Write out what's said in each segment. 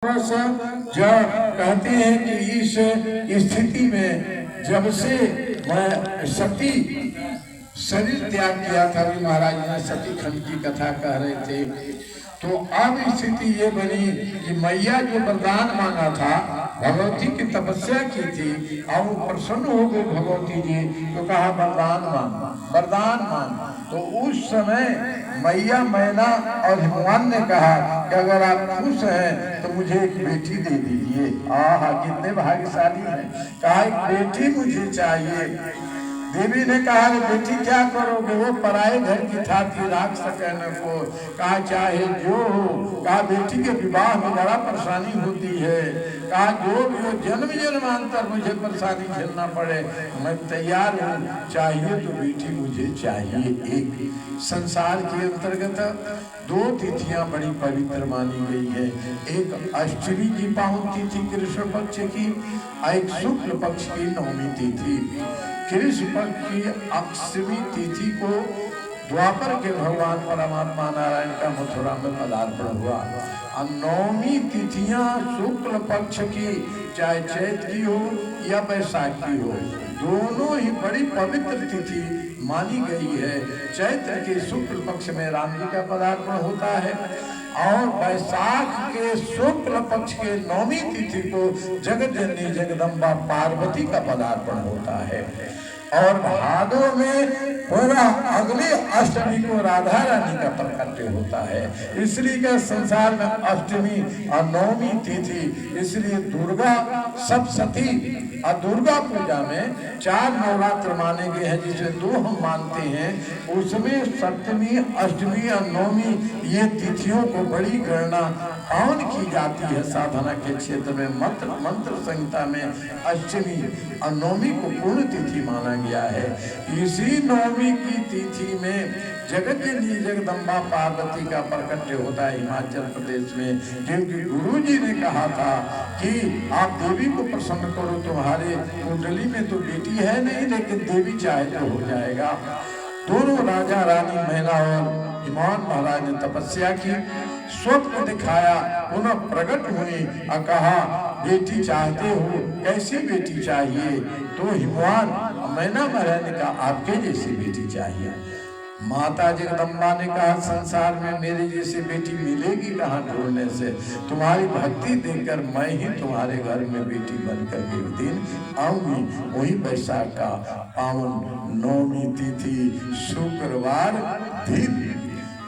जब कहते हैं कि इस स्थिति में जब से मैं सती शरीर त्याग किया था, भी महाराज ने सती खंड की कथा कह रहे थे, तो अब स्थिति ये बनी कि मैया जो वरदान मांगा था, भगवती की तपस्या की थी और वो प्रसन्न हो गए भगवती जी, तो कहा वरदान मांग, वरदान मांग। तो उस समय मैया मैना और हिमवान ने कहा कि अगर आप खुश हैं तो मुझे एक बेटी दे दीजिए। आहा, कितने भाग्यशाली हैं। कहा एक बेटी मुझे चाहिए। देवी ने कहा बेटी क्या करोगे, वो पराए घर की ठाती राख सके न को। कहा चाहे जो हो, कहा बेटी के विवाह में बड़ा परेशानी होती है, कहा जो भी हो जन्म जन्मांतर मुझे परेशानी झेलना पड़े, मैं तैयार हूँ, चाहिए तो बेटी मुझे चाहिए। एक संसार के अंतर्गत दो तिथियां बड़ी पवित्र मानी गई है, एक अष्टमी की पावन तिथि कृष्ण पक्ष की, एक शुक्ल पक्ष की नवमी तिथि। कृष्ण पक्ष की अष्टमी तिथि को द्वापर के भगवान परमात्मा नारायण का मथुरा में पदार्पण हुआ, और नवमी तिथियां शुक्ल पक्ष की, चाहे चैत की हो या बैसाख की हो, दोनों ही बड़ी पवित्र तिथि मानी गई है। चैत्र के शुक्ल पक्ष में राम जी का पदार्पण होता है, और बैसाख के शुक्ल पक्ष के नवमी तिथि को जगत जननी जगदम्बा पार्वती का पदार्पण होता है, और भादों में पूरा अगले अष्टमी को राधा रानी का प्रकट होता है। इसलिए का संसार में अष्टमी और नवमी तिथि, इसलिए दुर्गा सप्तशती और दुर्गा पूजा में 4 नवरात्र माने गए हैं, जिसमें 2 हम मानते हैं। उसमें सप्तमी, अष्टमी और नवमी ये तिथियों को बड़ी गणना पावन की जाती है साधना के क्षेत्र में। मंत्र संहिता में अष्टमी और नवमी को पूर्ण तिथि माना गया है। इसी नवमी की तिथि में जगत जननी जगदम्बा पार्वती का प्रकट होता है हिमाचल प्रदेश में, क्योंकि गुरु जी ने कहा था कि आप देवी को प्रसन्न करो, तुम्हारे कुंडली में तो बेटी है नहीं, लेकिन देवी चाहे तो हो जाएगा। दोनों राजा रानी मैना और हिमान महाराज ने तपस्या की, स्वप्न दिखाया, पुनः प्रकट हुई और कहा बेटी चाहते हो, कैसी बेटी चाहिए? तो हिमवान मैना महाराज ने कहा आपके जैसी बेटी चाहिए। माता जगदम्बा ने कहा संसार में मेरे जैसी बेटी मिलेगी कहाँ ढूंढने से, तुम्हारी भक्ति देखकर मैं ही तुम्हारे घर में बेटी बनकर के एक दिन आऊंगी। वही बैसाख का पावन नवमी तिथि शुक्रवार दिन,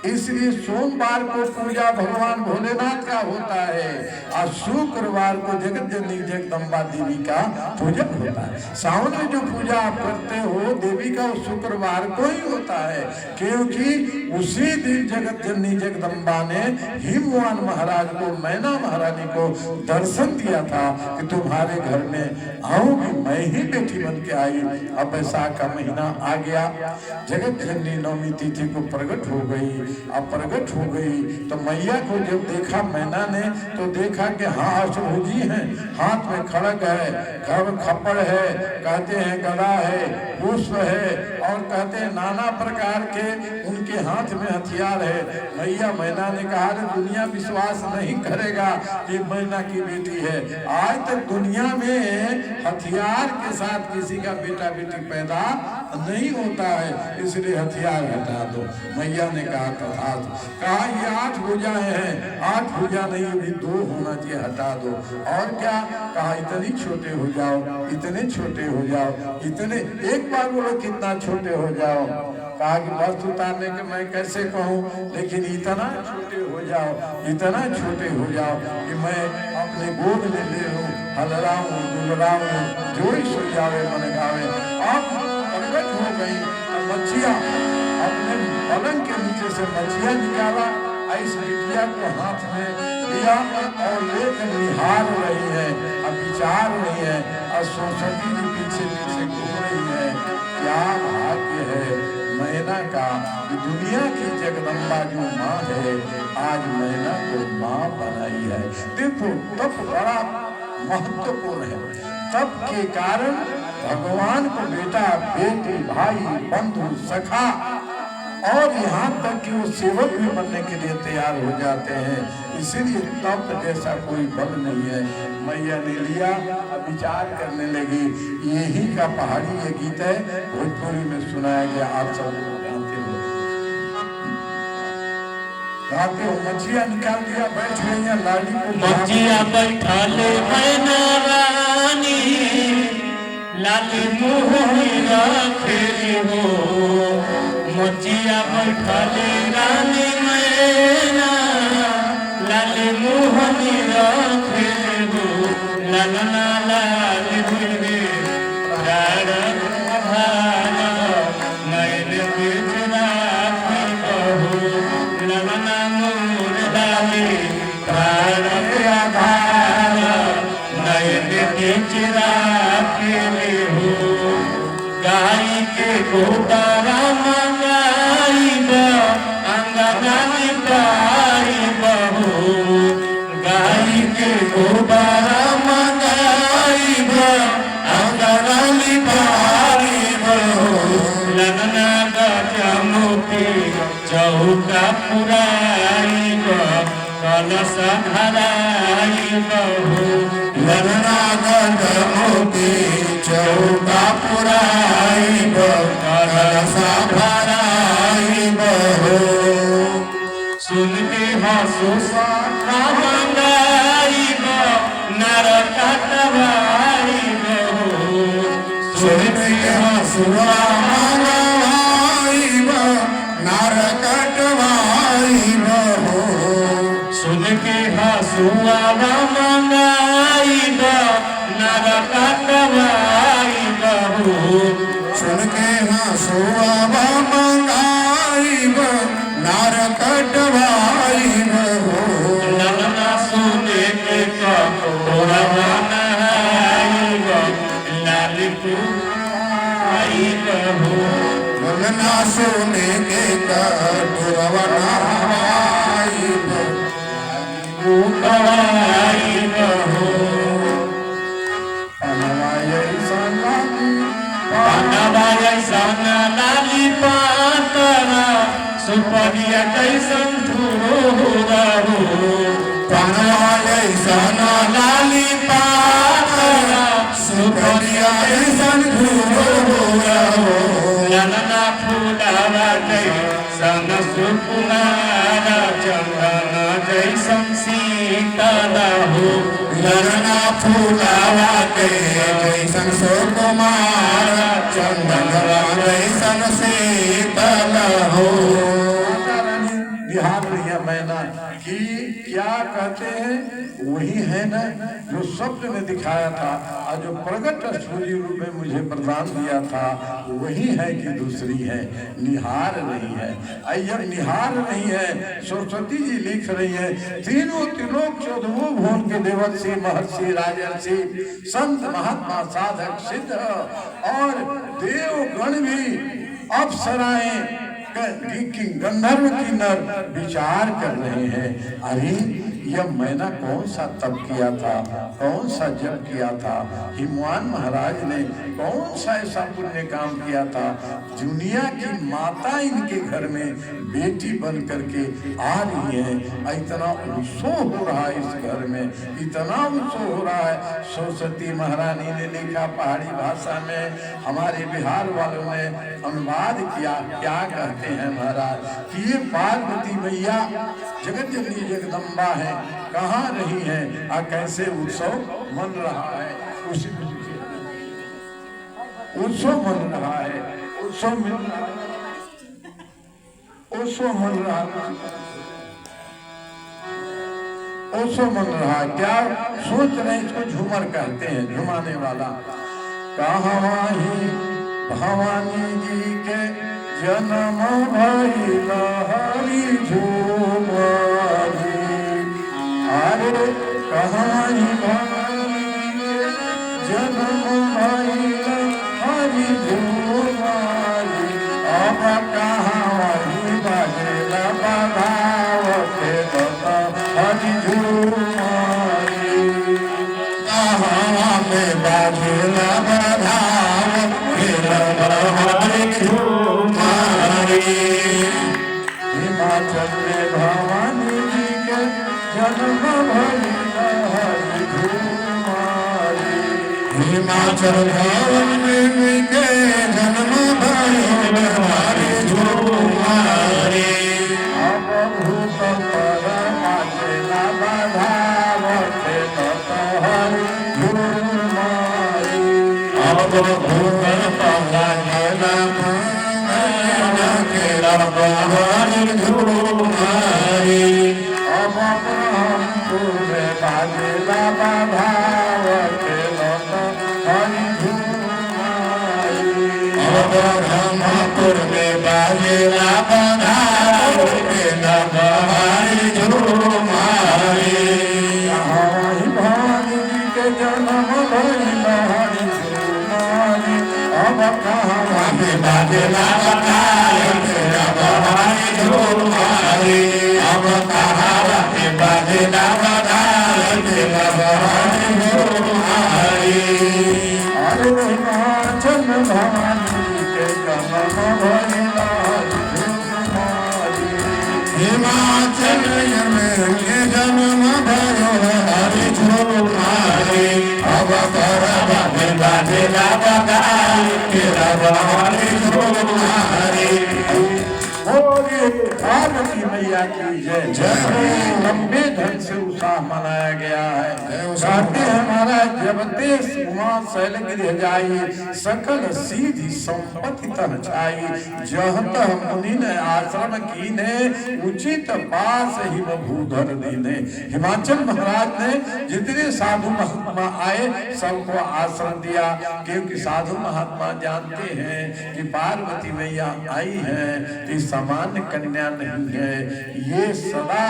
इसलिए सोमवार को पूजा भगवान भोलेनाथ का होता है, और शुक्रवार को जगत जननी जगदम्बा देवी का पूजन होता है। सावन में जो पूजा आप करते हो देवी का, वो शुक्रवार को ही होता है, क्योंकि उसी दिन जगत जननी जगदम्बा ने हिमवान महाराज को, मैना महारानी को दर्शन दिया था कि तुम्हारे घर में आऊंगी, मैं ही बेटी बन के आई। अब बैसाख का महीना आ गया, जगत जननी नवमी तिथि को प्रकट हो गई। अब प्रकट हो गई तो मैया को जब देखा मैना ने, तो देखा कि हाँ अष्टभुजी हैं, हाथ में खड़ग है, खप्पड़ है, कहते हैं गदा है, पुष्प है, और कहते हैं नाना प्रकार के उनके हाथ में हथियार है। मैया मैना ने कहा दुनिया विश्वास नहीं करेगा कि मैना की बेटी है। आज तक दुनिया में हथियार के साथ किसी का बेटा बेटी पैदा नहीं होता है, इसलिए हथियार हटा दो। मैया ने कहा कहा ये 8 भुजाएं हैं, 8 भुजा नहीं, अभी 2 होना चाहिए, हटा दो। और क्या कहा इतने छोटे हो जाओ, इतने छोटे हो जाओ, इतने, एक बार बोलो कितना छोटे हो जाओ। कहा कि वस्त्र उतारने के मैं कैसे कहूँ, लेकिन इतना छोटे हो जाओ, इतना छोटे हो जाओ कि मैं अपने गोद में ले लूँ, हलराऊँ दुलराऊँ, जो ही सो जावे मन गावे। आप प्रकट हो गई और मच्छिया अपने पलंग के नीचे से मछलियां निकाला, इस बिटिया को हाथ में लिया और लेकर निहार रही है, अब विचार रही है, और सरस्वती जी पीछे पीछे घूम रही है। क्या भाग्य है मैना का कि दुनिया की जगदम्बा जो माँ है, आज मैना को माँ बनाई है। देखो तप बड़ा महत्वपूर्ण है, तप के कारण भगवान को बेटा, बेटी, भाई, बंधु, सखा और यहाँ तक कि वो सेवक भी बनने के लिए तैयार हो जाते हैं। इसीलिए तप जैसा कोई बल नहीं है। मैया ने लिया, अब विचार करने लगी। यही का पहाड़ी ये गीत है, भोजपुरी में सुनाया गया। आप सब गाते हो। मछलियाँ निकाल दिया, बैठ गई हैं लाली को। मछिया बैठा ले मैना रानी, लाली मोहनी राखेली हो। मछिया बैठा ले रानी मैना, लाली मोहनी राखेली हो। ललना लाल रे रारक भाला, मैंने बिचरा की बहू। ललना मोर लाली रारक भाला, मैंने बिचरा के हो। गाय के गोबारा मंगाई अंगना निपाई बहू। गाय के गोबारा मंगाई अंगना निपाई बहू। ललना गजा मोती चौका पुराई कलश धराई बहू। ललना गजा मोती चौका पुराई कलश धराई बहू। सुन के हंसो साखा मंगाई नर कटवाई बहू। सुन के हंसुआ मंगाई नर कटवाई बहू। सुन के हंसुआ मंगाई नर कटवाई बहू। सुन के हंसुआ मंगाई नर कटवाई बहू। ललना सुने के कटोरा बनाई लाली पुराई बहू। ललना सुने के कटोरा बनाई पुराई बहू। पनवा लाली पातरा, सुपरिया कैसन धुरो। पनवा लाली पातरा, सुपरिया कैसन धुरो। ललना फूलावा जैसन सुकुमारा, चंदन जैसन शीतल हो। ललना फूलावा जैसन सुकुमारा, चंदन जैसन शीतल हो। बिहार में यह मैना कि क्या कहते हैं, वही है ना जो स्वप्न में दिखाया था और जो प्रकट सूर्य रूप में मुझे प्रदान दिया था, वही है कि दूसरी है, निहार नहीं है। अय्यर निहार नहीं है। सरस्वती जी लिख रही है, तीनों त्रिलोक चौदहों भुवन के देवर्षि महर्षि राजर्षि संत महात्मा साधक सिद्ध और देवगण भी अप्सराएं गंधर्व की नर विचार कर रहे हैं। अरे यह मैंने कौन सा तप किया था, कौन सा जप किया था, हिमवान महाराज ने कौन सा ऐसा पुण्य काम किया था। दुनिया की माता इनके घर में बेटी बन करके आ रही है। इतना उत्सव हो रहा है इस घर में, इतना उत्सव हो रहा है। सरस्वती महारानी ने लिखा पहाड़ी भाषा में, हमारे बिहार वालों ने अनुवाद किया। क्या कहते हैं महाराज कि ये पार्वती मैया जगत जननी जगदम्बा है, कहाँ रही है और कैसे उत्सव मन रहा है। उसी उत्सव मन रहा है, उत्सव मन रहा है, उत्सव मन रहा है, उत्सव मन रहा। क्या सोच रहे हैं, इसको झूमर कहते हैं, झुमाने वाला। कहाँ ही भवानी जी के जन्म भइल हरि झूमरी। अरे कहाँ ही भवानी के जन्म भइल हरि झूमरी। अब कहाँ वही बजेल बधावते हरि झूमरी। कहाँ में बजेल बधावते हरि झूमरी। जन्म भई लहरी झूमारी। हिमाचल भवन में के जन्म भई लहरी झूमारी। अब भूत पर माचेला बधावत लहरी झूमारी। अब भूत पला गेला लहरी झूमारी। अब ब्रह्मपुर में बाजेला बधावत लहरी झूमारी। अब ब्रह्मपुर में बाजेला बधावत लहरी झूमारी। हमारी भानी के जन्म भई लहरी झूमारी। अब कहाँ बाजेला बधावत लहरी झूमारी। अब कहावत बाजेला बधावत लहरी झूमारी। अरे हिमाचल भवानी के जन्म भई लहरी झूमारी। हिमाचल में के जन्म भयो लहरी झूमारी। अब करब बाजेला बधावत लहरी झूमारी। बोलिए पार्वती मैया की जय। जय। लंबे ढंग से उत्साह मनाया गया है। उत्साह। कहते हैं महाराज जब देश उमा शैलगिरि जाई सकल सीधी संपत्ति तन छाई। जह तह मुनि ने आश्रम कीने उचित पास ही भूधर दीने। हिमाचल महाराज ने जितने साधु महात्मा आए सबको आश्रम दिया, क्योंकि साधु महात्मा जानते हैं कि पार्वती मैया आई है कि सामान्य कन्या नहीं है, ये सदा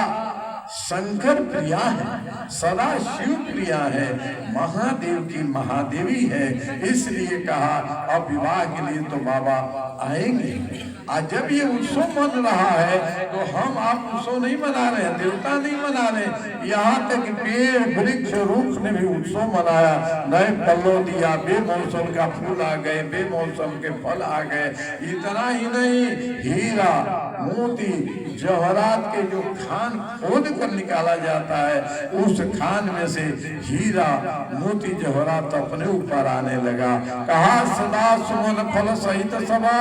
शंकर प्रिया है, सदा शिव प्रिया है, महादेव की महादेवी है। इसलिए कहा अब विवाह के लिए तो बाबा आएंगे। आज जब ये उत्सव मन रहा है तो हम आप उत्सव नहीं मना रहे, देवता नहीं मना रहे, यहाँ तक पेड़ वृक्ष रूख ने भी उत्सव मनाया, नए पल्लो दिया, बेमौसम का फूल आ गए, बेमौसम के फल आ गए। इतना ही नहीं, हीरा मोती जवाहरात के जो खान खोद कर निकाला जाता है, उस खान में से हीरा मोती जवाहरात अपने ऊपर आने लगा। कहा सदा सुमन फल सहित सभा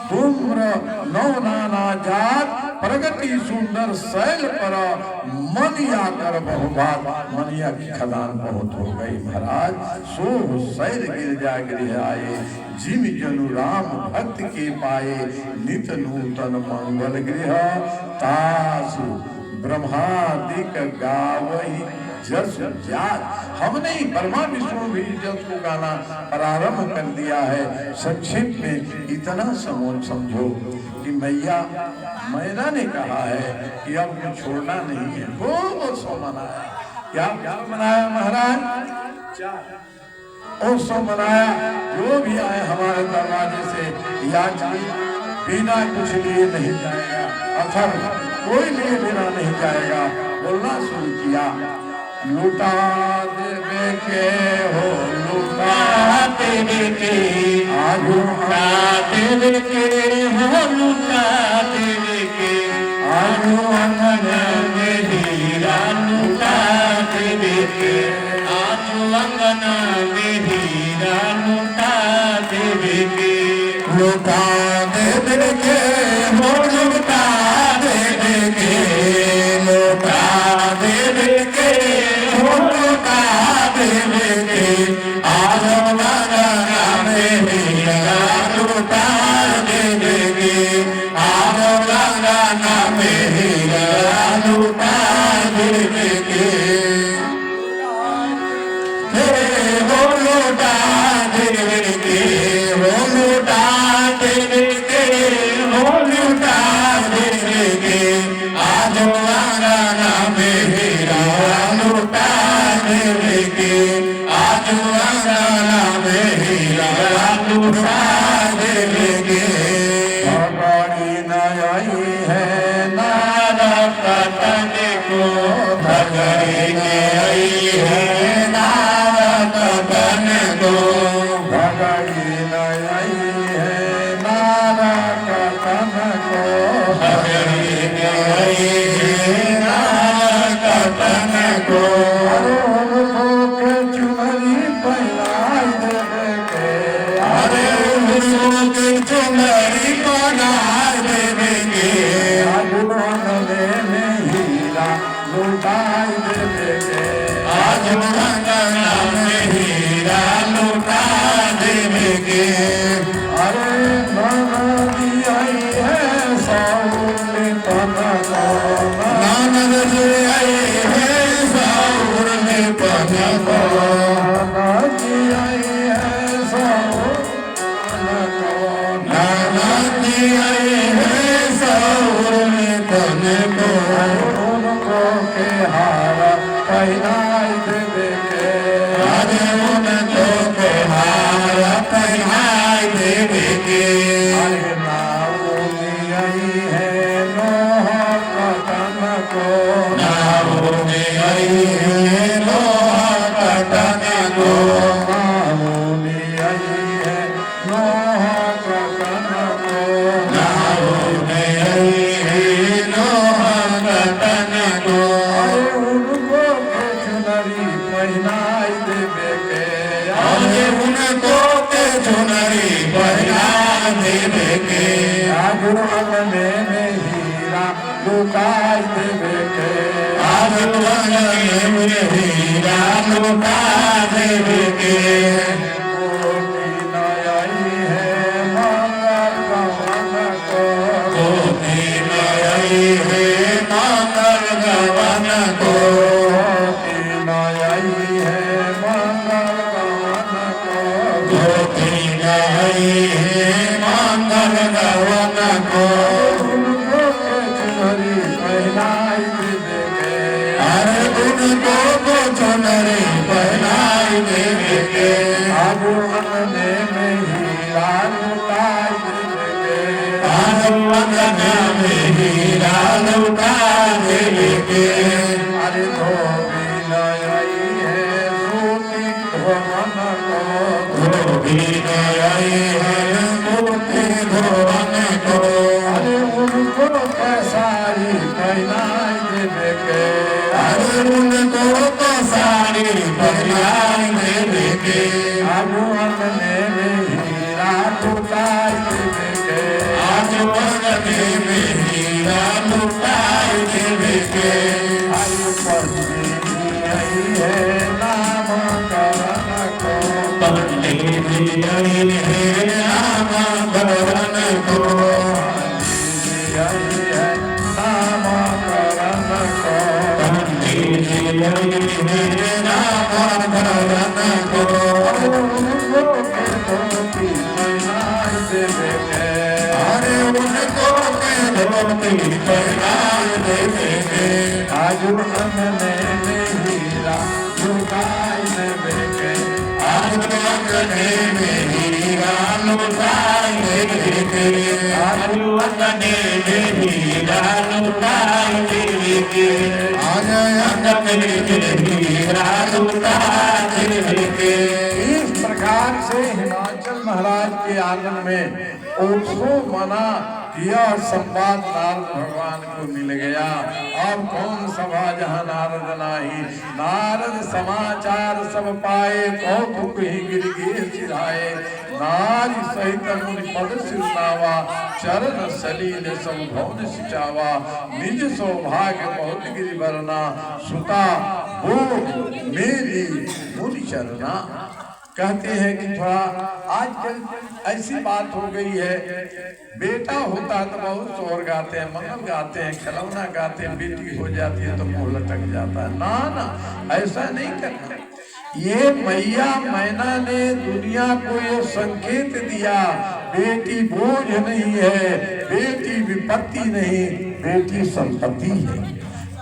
धूम्र नौ नाना जात प्रगति सुंदर शैल पर मनिया कर बहुबात। मनिया की खदान बहुत हो गई महाराज। सो शैल गिर जा गृह आए, जिम जनु राम भक्त के पाए, नित नूतन मंगल गृह तासु ब्रह्मादिक गावही जस जात। हमने ही ब्रह्मा विष्णु भी जस को गाना प्रारंभ कर दिया है। संक्षेप में इतना समझो कि मैया मैना ने कहा है कि अब मुझे छोड़ना नहीं है। खूब उत्सव मनाया। क्या मनाया महाराज? उत्सव मनाया। जो भी आए हमारे दरवाजे से याचना बिना कुछ लिए नहीं जाएगा, अथर कोई लिए बिना नहीं जाएगा। बोलना शुरू किया, लुटा देवे के हो, लुटा देवे के, आज लुटा देवे के हो, लुटा देवे के, आज अंगन में हीरा लुटा देवे के, आज अंगन में हीरा लुटा देवे के, लुटा देवे के हो, लुटा देवे के, लुटा देवे के हो, लुटा देवे के, आज अंगन में हीरा लुटा देवे के, आज अंगन में हीरा लुटा देवे के, हो लुटा देवे के, हो लुटा देवे के, हो लुटा देवे के, आज अंगन में हीरा लुटा देवे के, आज अंगन में हीरा लुटा देवे के। भगवानी न आई है नारा कतन को, भगवानी न आई है नारा कतन को, भगवानी न आई है नारा कतन को, भगवानी न आई है नारा कतन गुरु के चुनरी बनाए देवेंगे आज मंगले में हीरा लुटाई देवेंगे आज मंगला में हीरा लुटा देवेंगे अरे नदी आई है साउली पना नानक जी आई है साउर में पना नदी आई है साउली नानक जी आई है साउर में पने को उनको के हारा पहनाई देवेंगे आज उनको के हार पहनाए देवेंगे अरे नाउली आई है नोहा कटन को नाऊ में आई है लोहा कटने को नाउली आई है नोहा कटन को नाऊ में आई है लोहा कटने को अरे उनको के चुनरी पहनाई देवेंगे अरे उनको के चुनरी पहना देवेंगे आज अंगने में हीरा लुटाई देवेंगे आज मंगले में हीरा लुटा देवेंगे कोटि नई है मंगल गवन को कोटि नई है मंगल गवन को कोटि नई है मंगल गवन को कोटि नई है मंगल गवन को उनको के चुनरी पहनाई देवेंगे अरे उनको को चुनरी पहनाई देवेंगे आज अंगने में हीरा लुटाई देवेंगे आज मंगल में हीरा लुटा देवेंगे अरे धोबी नई है सूती भवन को धोबी नई है मूर्ति धोवन को अरे उनको साड़ी पहनाई देवेंगे अरे उनको तो साड़ी पहनाई देवेंगे आज अंगने में हीरा लुटाई देवेंगे आज मंगले में हीरा लुटाई देवेंगे अरे पत्नी आई है नाम करण को पंडित जी आई है नाम करण को आई है नाम करण को पंडित जी आई है नाम करण को उनको के धोती पहनाई देवेंगे अरे उनको के धोती पहनाए देवेंगे आज अंगने में हीरा लुटाई देवेंगे आज मंगले में हीरा लुटाए देवेंगे आज मंगले में हीरा लुटाए देवेंगे आज अंगने में हीरा लुटाए देवेंगे इस प्रकार से हिमाचल महाराज के आंगन में उत्सव मना यह संवाद नारद भगवान को मिल गया। अब कौन सभा जहाँ नारद नाही, नारद समाचार सब पाए, कौतुक ही गिर गिर चिराए। नारी सहित मुनि पद सिरनावा, चरण सलील सब भवन सिचावा। निज सौभाग्य बहुत गिरि वरना, सुता बोध मेरी मुनि चरना। कहते हैं कि थोड़ा आजकल ऐसी बात हो गई है, बेटा होता है तो बहुत शोर गाते हैं, मंगल गाते हैं, खिलौना गाते हैं, बेटी हो जाती है तो मुंह लटक जाता है। ना ना, ऐसा नहीं करना। ये मैया मैना ने दुनिया को ये संकेत दिया, बेटी बोझ नहीं है, बेटी विपत्ति नहीं, बेटी संपत्ति है।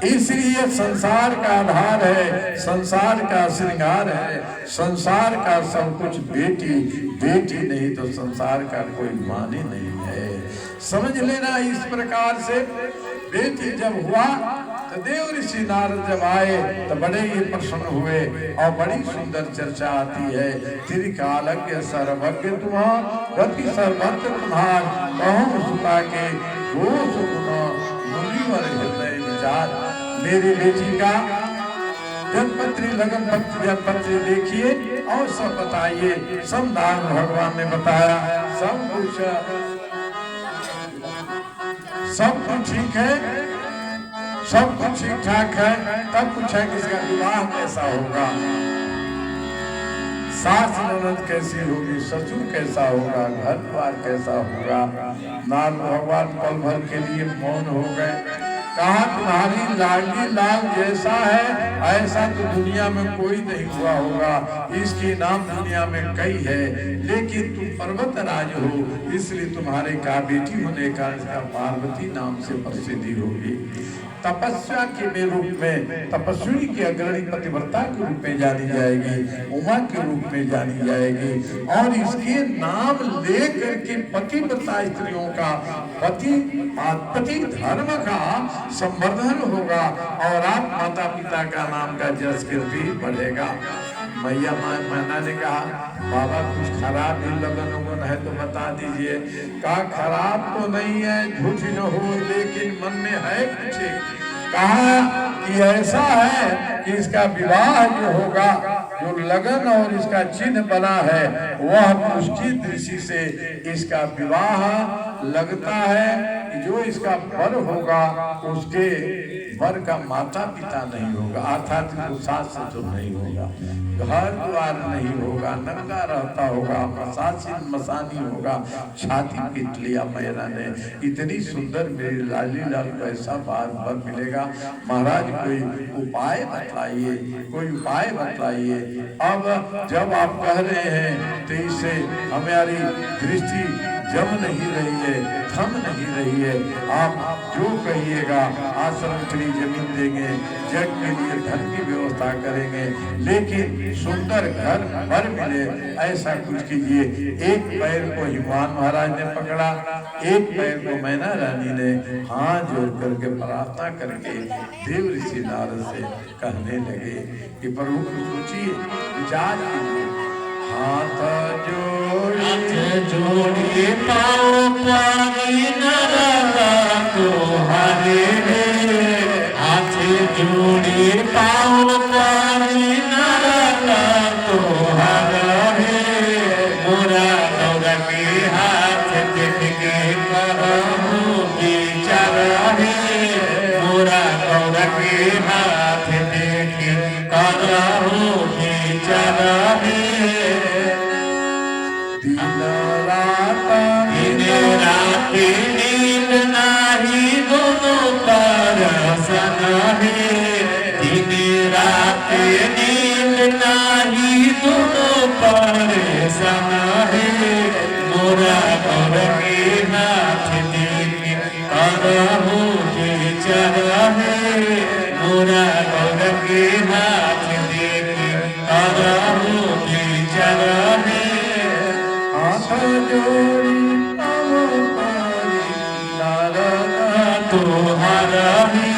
इसलिए संसार का आधार है, संसार का श्रृंगार है, संसार का सब कुछ बेटी। बेटी नहीं तो संसार का कोई माने नहीं है। समझ लेना इस प्रकार से। बेटी जब हुआ तो देव ऋषि नारद जब आए तो बड़े ही प्रसन्न हुए और बड़ी सुंदर चर्चा आती है। त्रिकालज्ञ सर्वज्ञ तुम्हार, गति सर्वत्र तुम्हार, कहूँ सुता के दोष गुण मुनिवर हृदय विचार। मेरी बेटी का जन्मपत्री लगन पत्री जन्मपत्री देखिए और सब बताइए। सब नाम भगवान ने बताया, सब कुछ ठीक है, सब कुछ ठीक ठाक है। तब पूछा कि इसका विवाह कैसा होगा, सास ननद कैसी होगी, ससुर कैसा होगा, घर द्वार कैसा होगा। नारद भगवान पल भर के लिए मौन हो गए। कहा तुम्हारी लाडली लाल जैसा है ऐसा तो दुनिया में कोई नहीं हुआ होगा। इसके नाम दुनिया में कई है, लेकिन तुम पर्वत राज हो, इसलिए तुम्हारे का बेटी होने का इसका पार्वती नाम से प्रसिद्धि होगी। तपस्या के रूप में तपस्वी की अग्रणी पतिव्रता के रूप में जानी जाएगी, उमा के रूप में जानी जाएगी। और इसके नाम लेकर के पतिव्रता स्त्रियों का पति धर्म का संवर्धन होगा और आप माता पिता का नाम का जस कीर्ति बढ़ेगा। मैया मैना ने कहा बाबा कुछ खराब भी लगन उगन है तो बता दीजिए। कहा खराब तो नहीं है, झूठ न हो, लेकिन मन में है कुछ। कहा कि ऐसा है कि इसका विवाह जो होगा, जो लगन और इसका चिन्ह बना है, वह पुष्टि दृष्टि से इसका विवाह लगता है। जो इसका वर होगा उसके वर का माता पिता नहीं होगा, अर्थात सास ससुर नहीं होगा, घर द्वार नहीं होगा, नंगा रहता होगा, मसासिन मसानी होगा। छाती पीट लिया मैना ने, इतनी सुंदर मेरी लाली लाल को ऐसा बार बार मिलेगा। महाराज कोई उपाय बतलाइए, कोई उपाय बतलाइए। अब जब आप कह रहे हैं तो इससे हमारी दृष्टि जम नहीं रही है, थम नहीं रही है। आप जो कहिएगा, आश्रम के लिए जमीन देंगे, जग के लिए धन की व्यवस्था करेंगे, लेकिन सुंदर घर भर मिले ऐसा कुछ कीजिए। एक पैर को हिमान महाराज ने पकड़ा, एक पैर को मैना रानी ने हाथ जोड़ करके प्रार्थना करके देव ऋषि नारद से कहने लगे कि प्रभु सोचिए, विचार कीजिए। हाथ जोड़िए पाओ पानी नरला तुम्हारे, हाथ जोड़िए पाओ पानी नरला तुम्हारे। मोरा गौरा के हाथ देख के करहूँ विचार है, मोरा गौरा के हाथ देख के करहूँ विचार है। नींद नाही दोनों परसन है, दिन रात नींद नाही दोनों परसन है। मोरा गौर के हाथ देख करहूँ विचार है, मोरा गौर के हाथ देख करहूँ विचार है। हाथ जोड़ी तुम्हारा है,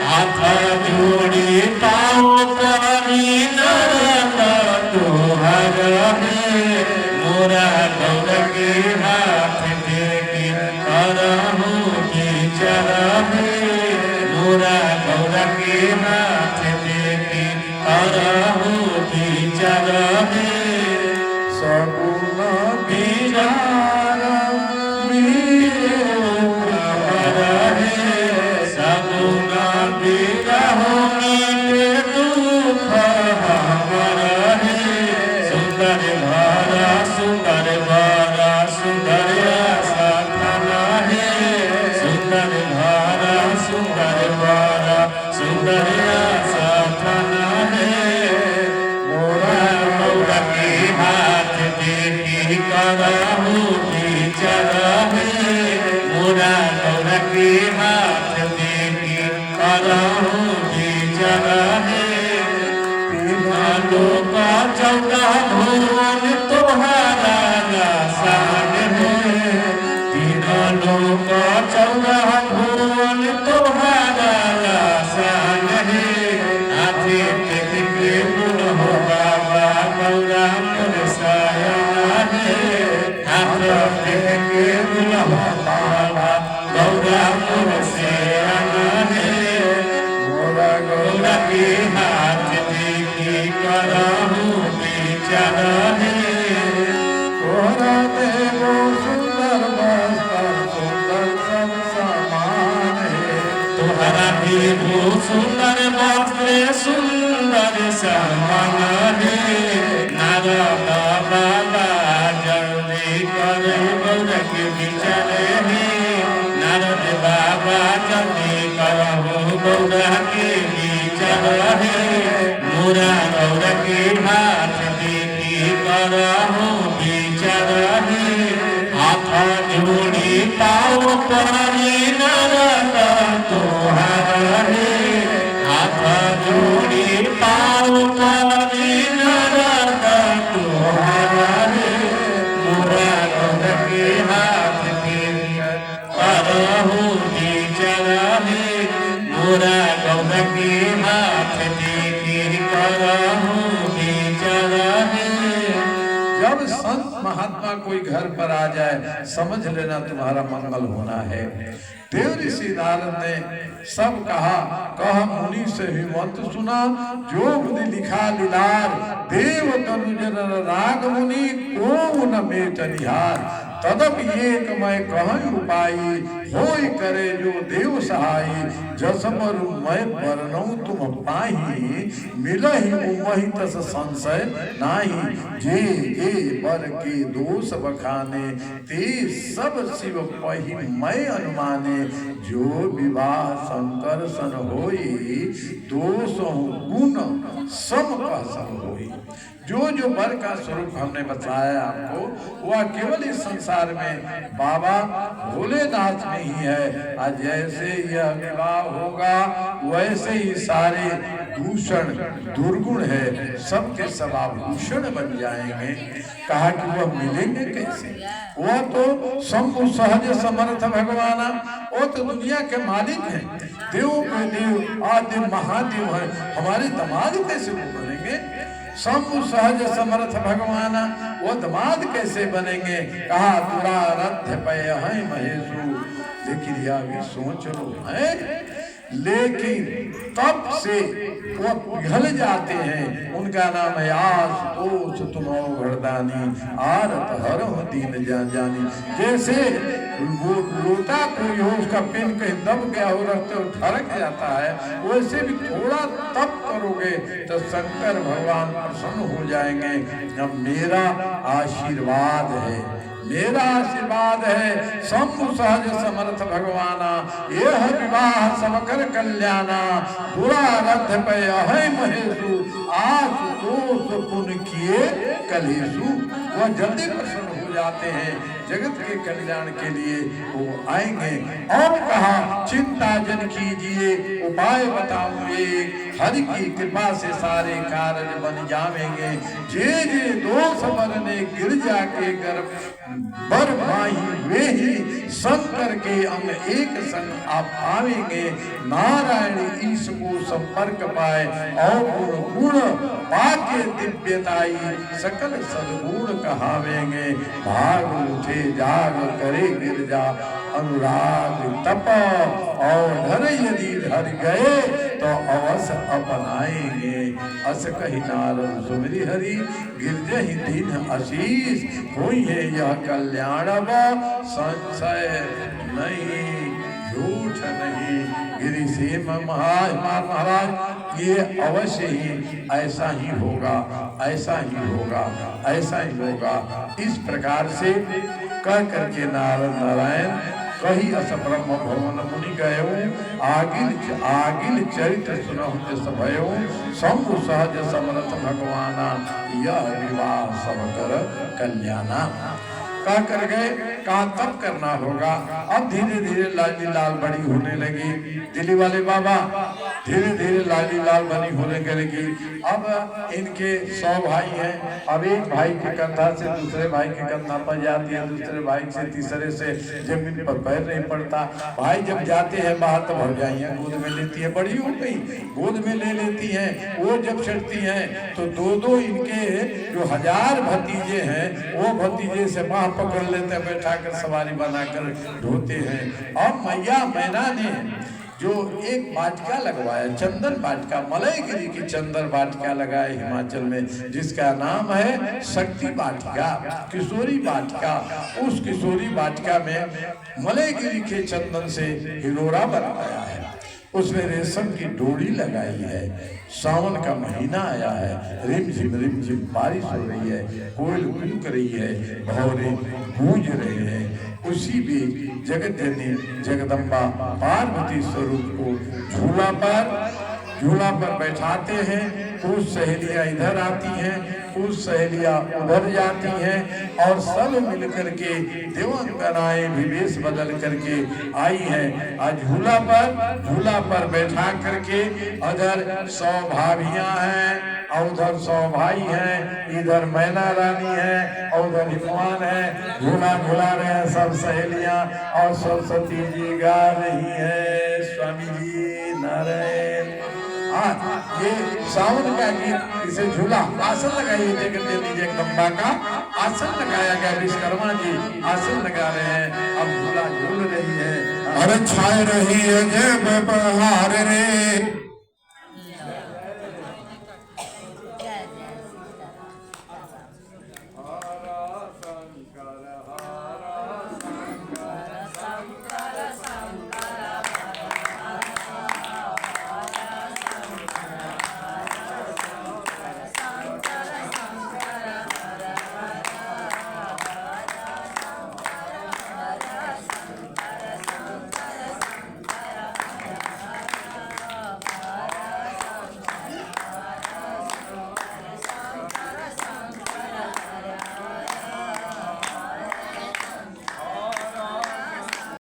हाथ जोड़ी पाओ पानी नरला तुम्हारा है। मोरा गौर के हाथ देख करहूँ विचार है, मोरा गौर के हाथ देख करहूँ विचार है। सगुन विचार चौका भुवन तुम्हारा आसान है, तीनों लोक चौका भुवन तुम्हारा आसान है। हाथी देख के गुण हो बाबा गौरा मोर साया है, हाथ देख के गुण हो बाबा गौरा मोर साया है। मोरा गौरा के हाथ करहु विचार हे तोहरा देवो सुंदर वस्त्र सुंदर सब समान है तोहरा देवो सुंदर वस्त्र सुंदर समान हे नारद बाबा जल्दी कर गौर के विचार हे नारद बाबा जल्दी करहु गौर के विचार हे मोरा गौर के हाथ देखी करहु विचार हे हाथ जोड़ी पाओ परी नारद तोहार हे हाथ जोड़ी पाओ परी नारद तोहार हे मोरा गौर के हाथ देखी करहु विचार हे मोरा गौर के हाथ देखी करहु विचार हे जब संत महात्मा कोई घर पर आ जाए समझ लेना तुम्हारा मंगल होना है। देव ऋषि नारद ने सब कहा कह मुनि से हिमंत सुना जो बुद्धि लिखा लीलार देव तनुजन राग मुनि को न मेट निहार तदप एक मैं कहूँ उपाय होई करे जो देव सहाय जसमर मैं वर्णऊ तुम पाही मिलहि उमहि तस संशय नाही जे जे बर के दोष बखाने ते सब शिव पही मैं अनुमाने जो विवाह शंकर सन होई दोष गुण सम का सम होई जो जो वर का स्वरूप हमने बताया आपको वह केवल इस संसार में बाबा भोलेनाथ में ही है। आज जैसे यह विवाह होगा वैसे ही सारे दूषण दुर्गुण है सबके सब आभूषण बन जाएंगे। कहा कि वह मिलेंगे कैसे? वह तो शंभु सहज समर्थ भगवाना वो तो दुनिया के मालिक हैं देव के देव आदि महादेव है हमारे दामाद कैसे वो बनेंगे? शंभु सहज समर्थ भगवाना वो दामाद कैसे बनेंगे? कहा दुराराध्य पय है महेशु लेकिन यह भी सोच लो है लेकिन तब से वो पिघल जाते हैं। उनका नाम है आशुतोष तुम घरदानी आरत हरम दीन जानी। जैसे वो लोटा कोई हो उसका पेन कहीं दब गया हो रखते हो ठरक जाता है वैसे भी थोड़ा तप करोगे तो शंकर भगवान प्रसन्न हो जाएंगे। अब मेरा आशीर्वाद है मेरा आशीर्वाद है शंभु सहज समर्थ भगवाना यह विवाह समकर कल्याणा दुरारध्य पय है महेशु आशुतोष पुण्य किए कलेशु। वह जल्दी प्रसन्न हो जाते हैं जगत के कल्याण के लिए वो आएंगे। और कहा चिंता जन कीजिए उपाय बताऊंगे हरि की कृपा से सारे कार्य बन जाएंगे। जे जे दोष बरने गिरजा के गर्भ बर माही वे ही शंकर के अंग एक संग आप पावेंगे। नारायण ईश को संपर्क पाए और गुण पाके दिव्यताई सकल सद्गुण कहावेंगे। भाग उठे जाग करे गिरजा अनुराग तप और धर यदि धर गए तो अवश्य अपनाएंगे। अस कही नारद सुमिरि हरि गिरजहि दीन आशीष हुई है यह कल्याण संशय नहीं झूठ नहीं। गिरि से महाराज ये अवश्य ही ऐसा ही होगा ऐसा ही होगा ऐसा ही होगा। इस प्रकार से कह करके नारद नारायण कही अस ब्रह्म भवन मुनि गए आगिल चरित्र सुनहु सभयो शंभु सहज समर्थ भगवाना यह विवाह सब कर कल्याणा। कह कर गए कहा तब करना होगा। अब धीरे धीरे लाली लाल बड़ी होने लगी। दिल्ली वाले बाबा धीरे धीरे लाली लाल बनी होने लगी। अब इनके 100 भाई हैं। अब एक भाई के कंधा से दूसरे भाई के कंधा पर जाती है दूसरे भाई से तीसरे से जमीन पर पैर नहीं पड़ता। भाई जब जाते हैं बाहर तो भौजाइयां गोद में लेती है बड़ी हो गई गोद में ले लेती हैं। वो जब चढ़ती हैं तो दो इनके जो 1000 भतीजे हैं वो भतीजे से बाह पकड़ लेते हैं बैठा कर सवारी बनाकर ढोते हैं। और मैया मैना ने जो एक वाटिका लगवाया, चंदन वाटिका, मलयगिरी की चंदन वाटिका लगाए हिमाचल में, जिसका नाम है शक्ति वाटिका, किशोरी वाटिका। उस किशोरी वाटिका में मलयगिरी के चंदन से हिलोरा बनाया है, उसमें रेशम की डोरी लगाई है। सावन का महीना आया है, रिमझिम बारिश हो रही है, कोयल कूक रही है, भौरे गूंज रहे हैं। उसी भी जगत जननी जगदम्बा पार्वती स्वरूप को झूला पर बैठाते हैं। कुछ सहेलियां इधर आती हैं, कुछ सहेलियां उधर जाती हैं, और सब मिलकर के देवांगनाएं भी वेश बदल करके आई हैं। आज झूला पर बैठा करके उधर 100 भाभियां हैं और उधर 100 भाई हैं, इधर मैना रानी है और उधर हिमवान है। झूला झूला रहे हैं सब सहेलियां, और सरस्वती जी गा रही है, स्वामी जी नारायण। ये सावन का गीत, इसे झूला। आसन लगाइए, जगत जननी जगदम्बा का आसन लगाया गया, विश्वकर्मा जी आसन लगा रहे हैं, अब झूला झूल रही है। अरे छाए रही है जब बहार रे,